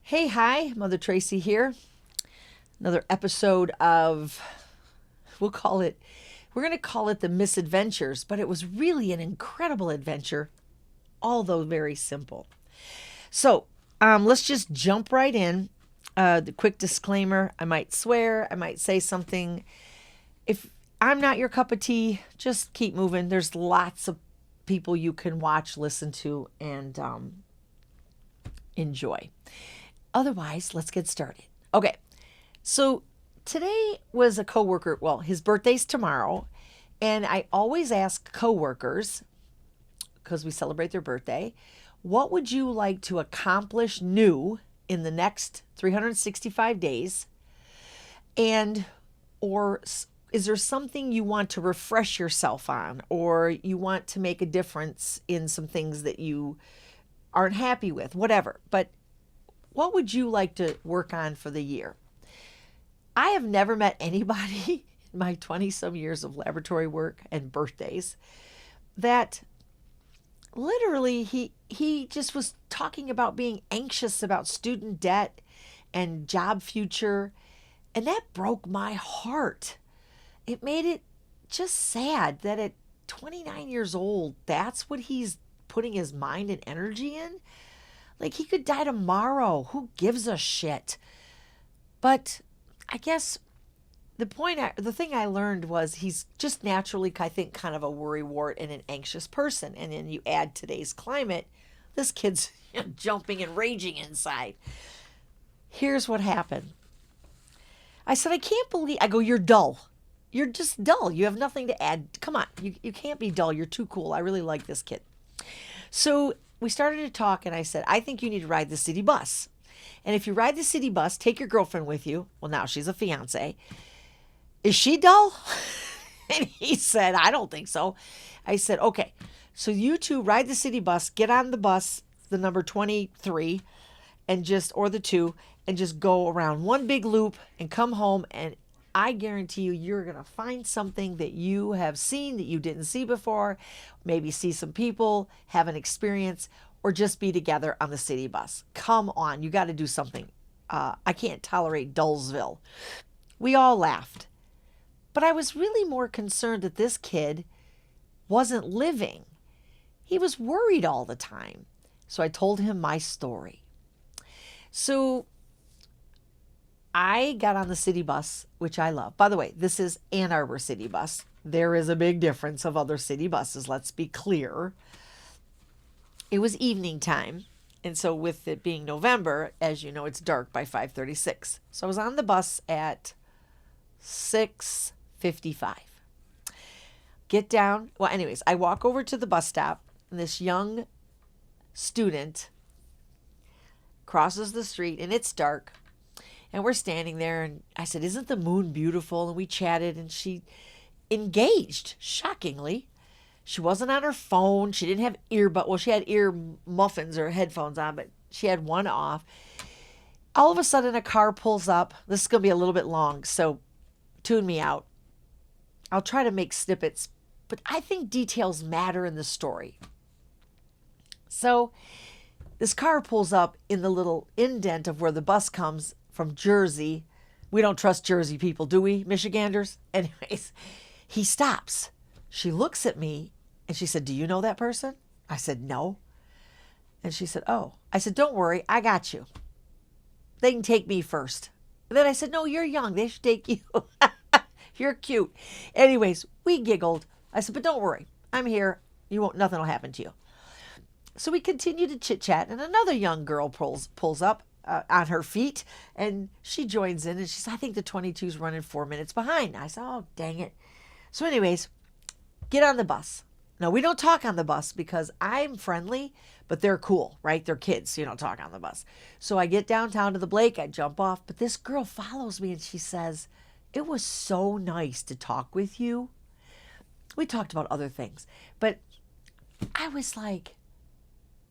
Hey, hi, Mother Tracey here. Another episode of, we'll call it, we're going to call it the misadventures, but it was really an incredible adventure, although very simple. So let's just jump right in. The quick disclaimer, I might swear, I might say something. If I'm not your cup of tea, just keep moving. There's lots of people you can watch, listen to, and enjoy. Otherwise, let's get started. Okay, so today was a coworker. Well, his birthday's tomorrow, and I always ask coworkers, because we celebrate their birthday, what would you like to accomplish new in the next 365 days? And or is there something you want to refresh yourself on, or you want to make a difference in some things that you aren't happy with, whatever. But what would you like to work on for the year? I have never met anybody in my 20 some years of laboratory work and birthdays that literally he just was talking about being anxious about student debt and job future, and that broke my heart. It made it just sad that at 29 years old, that's what he's putting his mind and energy in. Like, he could die tomorrow. Who gives a shit? But I guess the thing I learned was he's just naturally, I think, kind of a worrywart and an anxious person. And then you add today's climate, this kid's jumping and raging inside. Here's what happened. I said, I go, you're dull. You're just dull. You have nothing to add. Come on. You can't be dull. You're too cool. I really like this kid. So we started to talk, and I said, I think you need to ride the city bus. And if you ride the city bus, take your girlfriend with you. Well, now she's a fiance. Is she dull? And he said, I don't think so. I said, okay, so you two ride the city bus, get on the bus, the number 23, or the 2, and just go around one big loop and come home. And I guarantee you're going to find something that you have seen that you didn't see before, maybe see some people, have an experience, or just be together on the city bus. Come on, you got to do something. I can't tolerate Dullsville. We all laughed. But I was really more concerned that this kid wasn't living. He was worried all the time. So I told him my story. So I got on the city bus, which I love. By the way, this is Ann Arbor City Bus. There is a big difference of other city buses, let's be clear. It was evening time, and so with it being November, as you know, it's dark by 5:36. So I was on the bus at 6:55. Get down. Well, anyways, I walk over to the bus stop, and this young student crosses the street, and it's dark. And we're standing there, and I said, isn't the moon beautiful? And we chatted, and she engaged, shockingly. She wasn't on her phone. She didn't have well, she had ear muffins or headphones on, but she had one off. All of a sudden, a car pulls up. This is going to be a little bit long, so tune me out. I'll try to make snippets, but I think details matter in the story. So this car pulls up in the little indent of where the bus comes from Jersey. We don't trust Jersey people, do we, Michiganders? Anyways, he stops. She looks at me and she said, do you know that person? I said, no. And she said, oh. I said, don't worry, I got you. They can take me first. And then I said, no, you're young. They should take you. You're cute. Anyways, we giggled. I said, but don't worry, I'm here. Nothing will happen to you. So we continued to chit chat, and another young girl pulls up on her feet, and she joins in, and she says, I think the 22's running 4 minutes behind. I said, oh, dang it. So anyways, get on the bus. No, we don't talk on the bus because I'm friendly, but they're cool, right? They're kids, so you don't talk on the bus. So I get downtown to the Blake, I jump off, but this girl follows me, and she says, it was so nice to talk with you. We talked about other things, but I was like,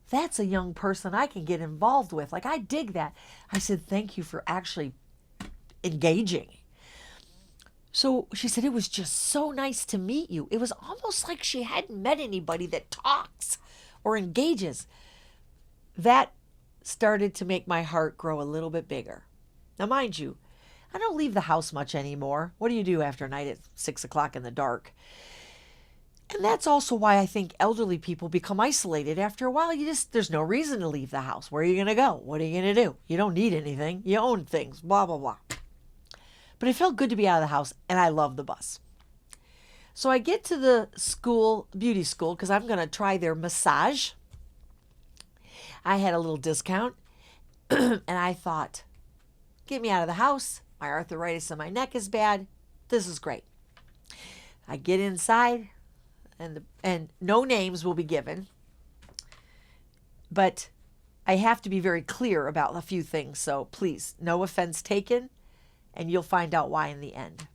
that's a young person I can get involved with. Like, I dig that. I said, thank you for actually engaging. So she said, it was just so nice to meet you. It was almost like she hadn't met anybody that talks or engages. That started to make my heart grow a little bit bigger. Now, mind you, I don't leave the house much anymore. What do you do after night at 6 o'clock in the dark? And that's also why I think elderly people become isolated after a while. There's no reason to leave the house. Where are you going to go? What are you going to do? You don't need anything. You own things, blah, blah, blah. But it felt good to be out of the house, and I love the bus. So I get to the school, beauty school, because I'm going to try their massage. I had a little discount, and I thought, get me out of the house. My arthritis in my neck is bad. This is great. I get inside, and no names will be given. But I have to be very clear about a few things. So please, no offense taken, and you'll find out why in the end.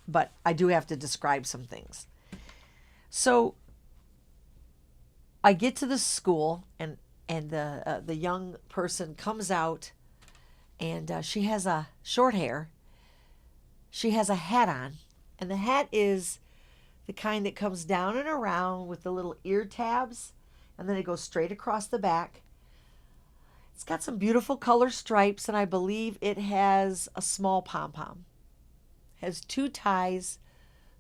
But I do have to describe some things. So I get to the school, and the young person comes out, and she has a short hair. She has a hat on, and the hat is the kind that comes down and around with the little ear tabs, and then it goes straight across the back. It's got some beautiful color stripes, and I believe it has a small pom-pom. It has 2 ties,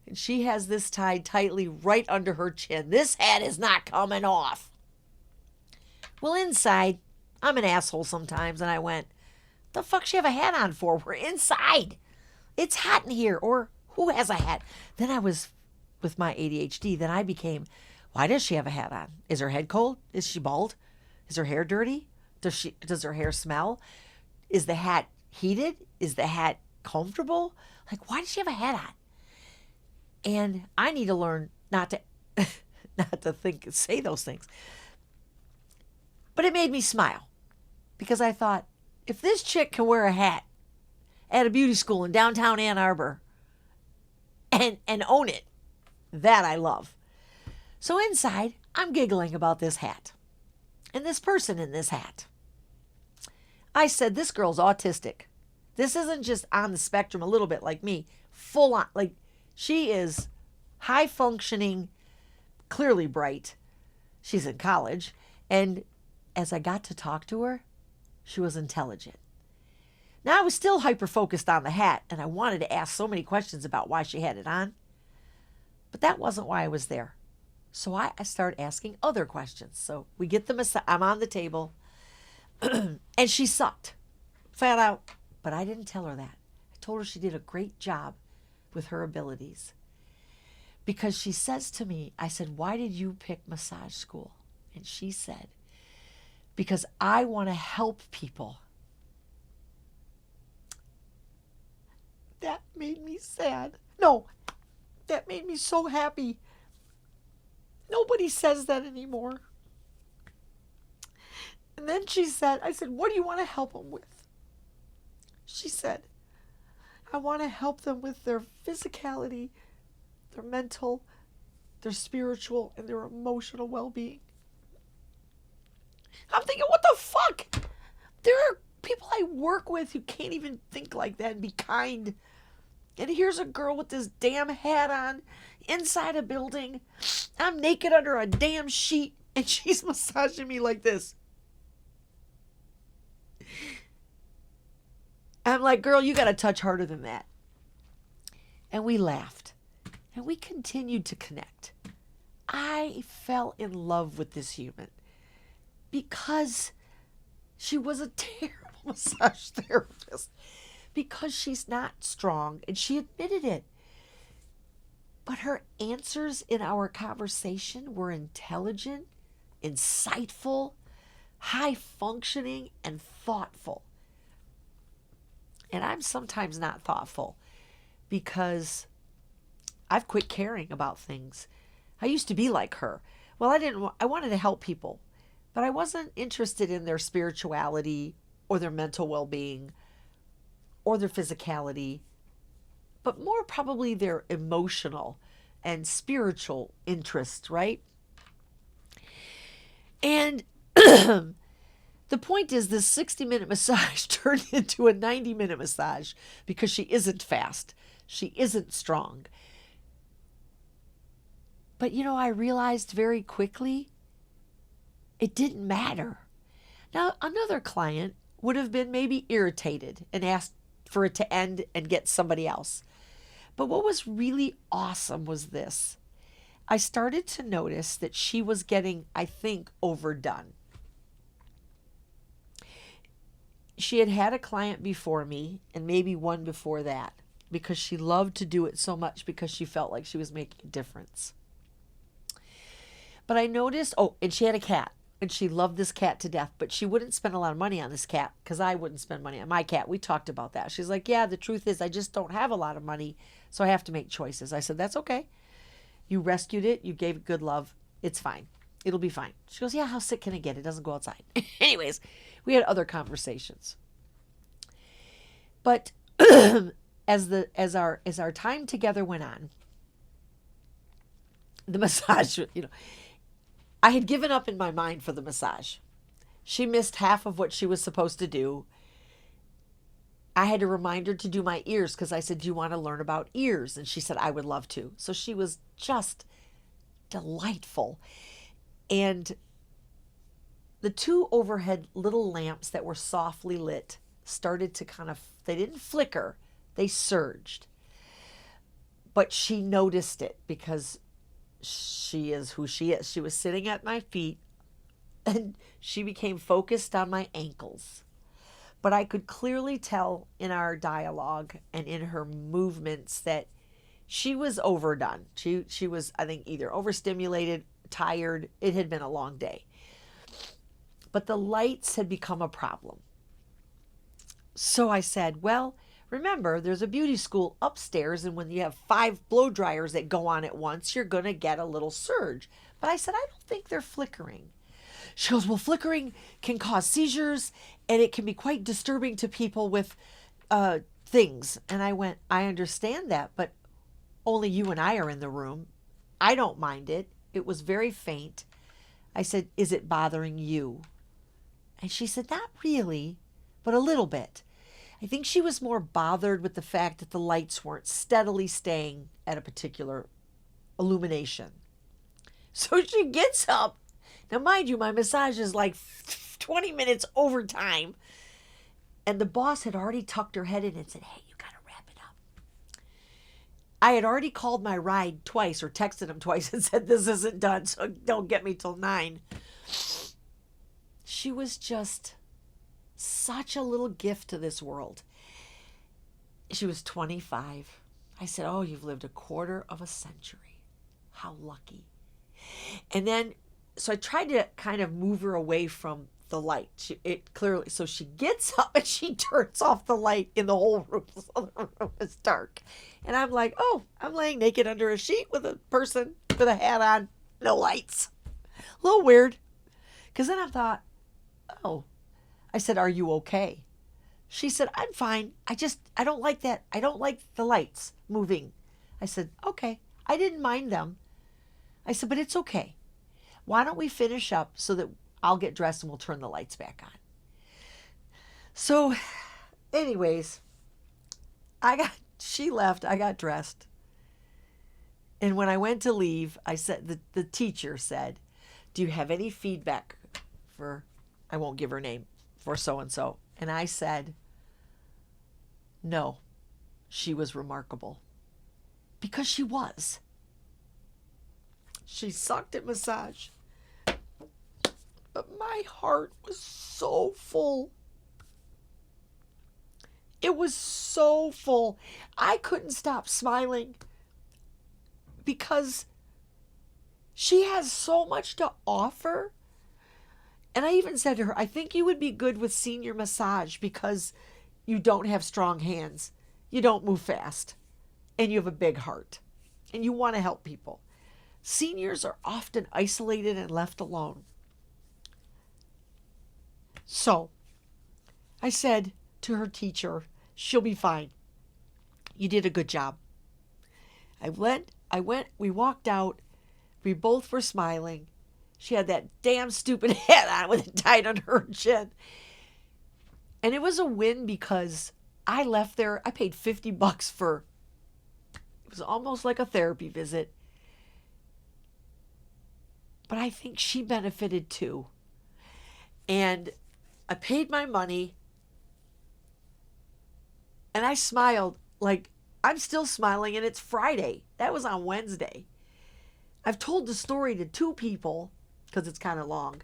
and she has this tied tightly right under her chin. This hat is not coming off. Well, inside, I'm an asshole sometimes, and I went, the fuck she have a hat on for? We're inside. It's hot in here. Or who has a hat? Then I was, with my ADHD, then I became, why does she have a hat on? Is her head cold? Is she bald? Is her hair dirty? Does her hair smell? Is the hat heated? Is the hat comfortable? Like, why does she have a hat on? And I need to learn not to say those things. But it made me smile, because I thought, if this chick can wear a hat at a beauty school in downtown Ann Arbor and own it, that I love. So inside, I'm giggling about this hat and this person in this hat. I said, this girl's autistic. This isn't just on the spectrum a little bit like me, full on. Like, she is high functioning, clearly bright. She's in college. And as I got to talk to her, she was intelligent. Now, I was still hyper-focused on the hat, and I wanted to ask so many questions about why she had it on. But that wasn't why I was there. So I started asking other questions. So we get the massage. I'm on the table, and she sucked. Flat out. But I didn't tell her that. I told her she did a great job with her abilities. Because she says to me, I said, why did you pick massage school? And she said, because I want to help people. That made me sad. No, that made me so happy. Nobody says that anymore. And then she said, I said, what do you want to help them with? She said, I want to help them with their physicality, their mental, their spiritual, and their emotional well-being. I'm thinking, what the fuck? There are people I work with who can't even think like that and be kind. And here's a girl with this damn hat on inside a building. I'm naked under a damn sheet, and she's massaging me like this. I'm like, girl, you got to touch harder than that. And we laughed. And we continued to connect. I fell in love with this human because she was a terrible massage therapist. Because she's not strong, and she admitted it. But her answers in our conversation were intelligent, insightful, high-functioning, and thoughtful. And I'm sometimes not thoughtful because I've quit caring about things. I used to be like her. Well, I wanted to help people, but I wasn't interested in their spirituality or their mental well-being or their physicality, but more probably their emotional and spiritual interest, right? And the point is, this 60-minute massage turned into a 90-minute massage because she isn't fast. She isn't strong. But, I realized very quickly it didn't matter. Now, another client would have been maybe irritated and asked for it to end and get somebody else. But what was really awesome was this. I started to notice that she was getting, I think, overdone. She had had a client before me and maybe one before that because she loved to do it so much because she felt like she was making a difference. But I noticed, and she had a cat and she loved this cat to death, but she wouldn't spend a lot of money on this cat because I wouldn't spend money on my cat. We talked about that. She's like, yeah, the truth is I just don't have a lot of money, so I have to make choices. I said, that's okay. You rescued it. You gave it good love. It's fine. It'll be fine. She goes, yeah, how sick can it get? It doesn't go outside. Anyways, we had other conversations. But as our time together went on, the massage, I had given up in my mind for the massage. She missed half of what she was supposed to do. I had to remind her to do my ears because I said, do you want to learn about ears? And she said, I would love to. So she was just delightful. And the two overhead little lamps that were softly lit started to they didn't flicker, they surged. But she noticed it because she is who she is. She was sitting at my feet and she became focused on my ankles. But I could clearly tell in our dialogue and in her movements that she was overdone. She was, I think, either overstimulated, tired. It had been a long day. But the lights had become a problem. So I said, well, remember, there's a beauty school upstairs, and when you have 5 blow dryers that go on at once, you're going to get a little surge. But I said, I don't think they're flickering. She goes, well, flickering can cause seizures, and it can be quite disturbing to people with things. And I went, I understand that, but only you and I are in the room. I don't mind it. It was very faint. I said, is it bothering you? And she said, not really, but a little bit. I think she was more bothered with the fact that the lights weren't steadily staying at a particular illumination. So she gets up. Now, mind you, my massage is like 20 minutes over time. And the boss had already tucked her head in and said, hey, you got to wrap it up. I had already called my ride twice or texted him twice and said, this isn't done, so don't get me till 9. She was just such a little gift to this world. She was 25. I said, oh, you've lived a quarter of a century. How lucky. And then, so I tried to kind of move her away from the light. So she gets up and she turns off the light in the whole room. So the room is dark. And I'm like, oh, I'm laying naked under a sheet with a person with a hat on, no lights. A little weird. Because then I thought, oh, I said, are you okay? She said, I'm fine. I don't like that. I don't like the lights moving. I said, okay. I didn't mind them. I said, but it's okay. Why don't we finish up so that I'll get dressed and we'll turn the lights back on. So anyways, she left. I got dressed. And when I went to leave, I said, the teacher said, do you have any feedback for, I won't give her name, for so-and-so? And I said, no, she was remarkable. Because she was. She sucked at massage. But my heart was so full. It was so full. I couldn't stop smiling because she has so much to offer. And I even said to her, I think you would be good with senior massage because you don't have strong hands. You don't move fast. And you have a big heart. And you want to help people. Seniors are often isolated and left alone. So I said to her teacher, she'll be fine. You did a good job. I went, we walked out. We both were smiling. She had that damn stupid hat on with it tied under her chin. And it was a win because I left there. I paid $50 for, it was almost like a therapy visit. But I think she benefited too. And I paid my money and I smiled like I'm still smiling, and it's Friday. That was on Wednesday. I've told the story to two people because it's kind of long,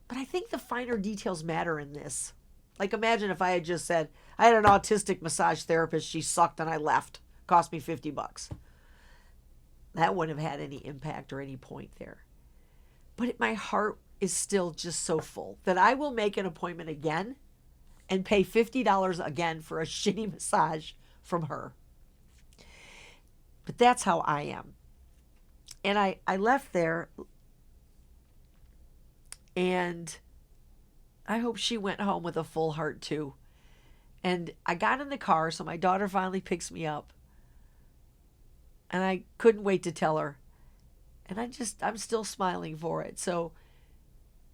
but I think the finer details matter in this. Like, imagine if I had just said, I had an autistic massage therapist, she sucked, and I left. Cost me $50. That wouldn't have had any impact or any point there. But my heart is still just so full that I will make an appointment again and pay $50 again for a shitty massage from her. But that's how I am. And I left there, and I hope she went home with a full heart too. And I got in the car, so my daughter finally picks me up. And I couldn't wait to tell her. And I'm still smiling for it. So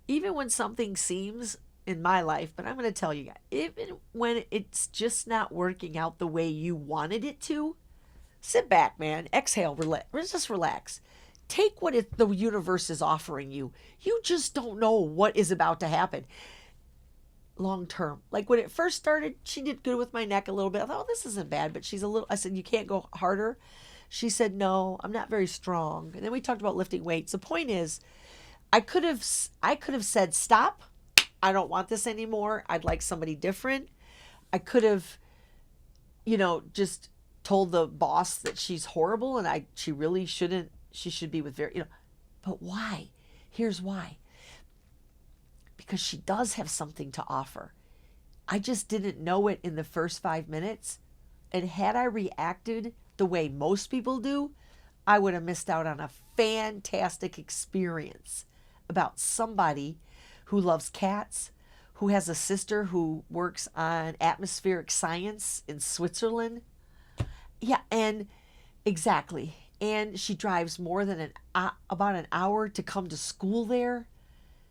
even when something seems in my life, but I'm going to tell you guys, even when it's just not working out the way you wanted it to, sit back, man. Exhale, relax, just relax. Take what the universe is offering you. You just don't know what is about to happen long term. Like when it first started, she did good with my neck a little bit. I thought, oh, this isn't bad, but she's a little, I said, you can't go harder. She said, no, I'm not very strong. And then we talked about lifting weights. The point is, I could have said, stop. I don't want this anymore. I'd like somebody different. I could have, just told the boss that she's horrible and she really shouldn't, she should be with but why? Here's why. Because she does have something to offer. I just didn't know it in the first 5 minutes. And had I reacted the way most people do, I would have missed out on a fantastic experience about somebody who loves cats, who has a sister who works on atmospheric science in Switzerland. Yeah, and exactly. And she drives more than about an hour to come to school there.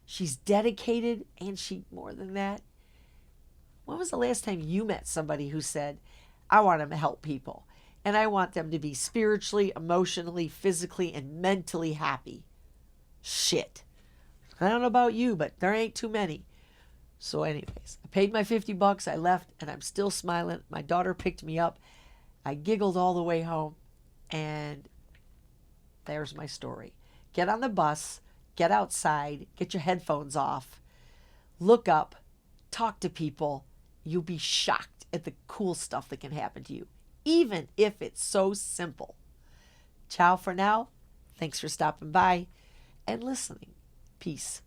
She's dedicated, and more than that. When was the last time you met somebody who said, I want to help people, and I want them to be spiritually, emotionally, physically, and mentally happy? Shit. I don't know about you, but there ain't too many. So anyways, I paid my $50, I left, and I'm still smiling. My daughter picked me up. I giggled all the way home, and there's my story. Get on the bus, get outside, get your headphones off, look up, talk to people. You'll be shocked at the cool stuff that can happen to you, even if it's so simple. Ciao for now. Thanks for stopping by and listening. Peace.